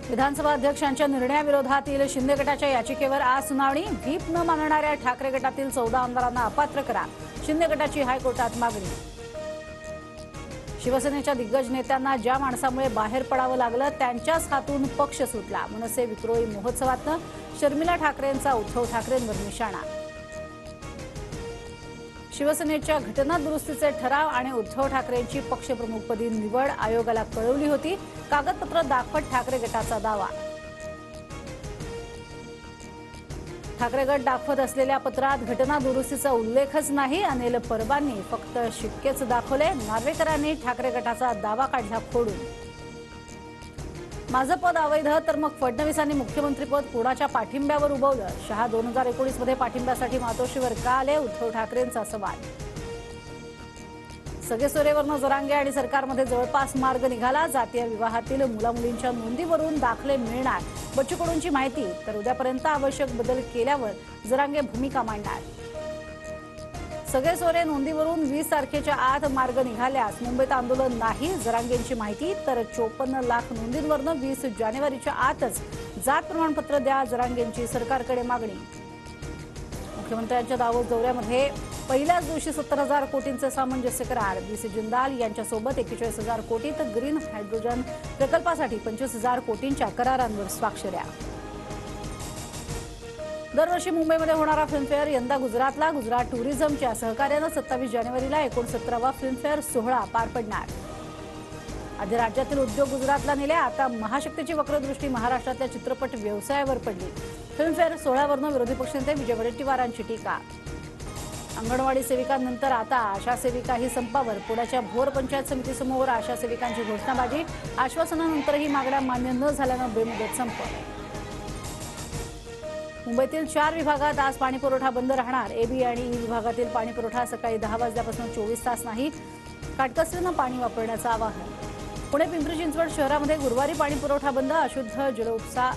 विधानसभा अध्यक्षांच्या निर्णयाविरोधातील शिंदे गटाच्या याचिकेवर आज सुनावणी। व्हीप न मानणाऱ्या ठाकरे गटातील 14 आमदारांना अपात्र करा, शिंदे गटाची हायकोर्टात मागणी। शिवसेनेच्या दिग्गज नेत्यांना ज्या माणसामुळे बाहेर पडावं लागलं त्यांच्याच हातून पक्ष सुटला। मनसे विक्रोळी महोत्सवातनं शर्मिला ठाकरेंचा उद्धव ठाकरेंवर निशाणा। शिवसेनेच्या घटना दुरुस्तीचे ठराव आणि उद्धव ठाकरेंची पक्षप्रमुखपदी निवड आयोगाला कळवली होती। कागदपत्र दाखवत ठाकरे गटाचा दावा। ठाकरे गट दाखवत असलेल्या पत्रात घटना दुरुस्तीचा उल्लेखच नाही। अनिल परबांनी फक्त शिक्केच दाखवले। नार्वेकरांनी ठाकरे गटाचा दावा काढला खोडून। माझं पद अवैध तर मग फडणवीसांनी मुख्यमंत्रीपद कोणाच्या पाठिंब्यावर उभवलं? शहा 2019 मध्ये पाठिंब्यासाठी मातोश्रीवर का आले? उद्धव ठाकरेंचा सवाल। सगेसोरेवरनं जरांगे आणि सरकारमध्ये जवळपास मार्ग निघाला। जातीय विवाहातील मुलामुलींच्या नोंदीवरून दाखले मिळणार, बच्चू कडूंची माहिती। तर उद्यापर्यंत आवश्यक बदल केल्यावर जरांगे भूमिका मांडणार। सगेसोरे नोंदीवरून 20 तारखेच्या आत मार्ग निघाल्यास मुंबईत आंदोलन नाही, जरांगेंची माहिती। तर 54 लाख नोंदींवरनं 20 जानेवारीच्या आतच जात प्रमाणपत्र द्या, जरांगेंची सरकारकडे मागणी। मुख्यमंत्र्यांच्या दावोस दौऱ्यामध्ये पहिल्याच दिवशी 70,000 कोटींचे सामंजस्य करार। बी.सी. जिंदाल यांच्यासोबत 41,000 कोटी तर ग्रीन हायड्रोजन प्रकल्पासाठी 25,000 कोटींच्या करारांवर स्वाक्षऱ्या। दरवर्षी मुंबईमध्ये होणारा फिल्मफेअर यंदा गुजरातला। गुजरात टुरिझमच्या सहकार्यानं 27 जानेवारीला 69वा फिल्मफेअर सोहळा पार पडणार। आधी राज्यातील उद्योग गुजरातला नेले, आता महाशक्तीची वक्रदृष्टी महाराष्ट्रातल्या चित्रपट व्यवसायावर पडली। फिल्मफेअर सोहळ्यावरनं विरोधी पक्षनेते विजय वडेट्टीवारांची टीका। अंगणवाडी सेविकांनंतर आता आशा सेविकाही संपावर। पुण्याच्या भोर पंचायत समितीसमोर आशा सेविकांची घोषणाबाजी। आश्वासनानंतरही मागण्या मान्य न झाल्यानं बेमुदत संप। मुंबईतील 4 विभागात आज पाणीपुरवठा बंद राहणार। ए-बी आणि ई विभागातील पाणीपुरवठा सकाळी 10 वाजल्यापासून 24 तास नाही। काटकसरीनं पाणी वापरण्याचं आवाहन। पुणे पिंपरी चिंचवड शहरामध्ये गुरुवारी पाणीपुरवठा बंद। अशुद्ध जलउपसा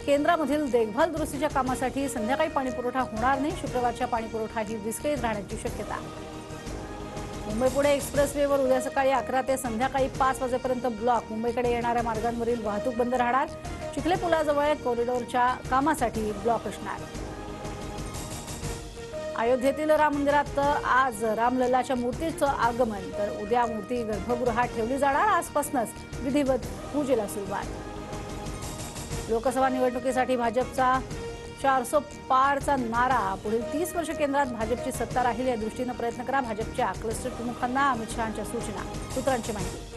केंद्रामधील देखभाल दुरुस्तीच्या कामासाठी संध्याकाळी पाणीपुरवठा होणार नाही। शुक्रवारच्या पाणीपुरवठाही विस्कळीत राहण्याची शक्यता। मुंबई पुणे एक्सप्रेसवेवर उद्या सकाळी 11 ते संध्याकाळी 5 वाजेपर्यंत ब्लॉक। मुंबईकडे येणाऱ्या मार्गांवरील वाहतूक बंद राहणार। चिखले पुलाजवळ कॉरिडॉरच्या कामासाठी ब्लॉक असणार। अयोध्येतील राम मंदिरात आज रामलल्लाच्या मूर्तीचं आगमन, तर उद्या मूर्ती गर्भगृहात ठेवली जाणार। आजपासूनच विधिवत पूजेला सुरुवात। लोकसभा निवडणुकीसाठी भाजपचा 400 पारचा नारा। पुढील 30 वर्ष केंद्रात भाजपची सत्ता राहील या दृष्टीनं प्रयत्न करा। भाजपच्या क्लस्टर प्रमुखांना अमित शहांच्या सूचना। सूत्रांची माहिती।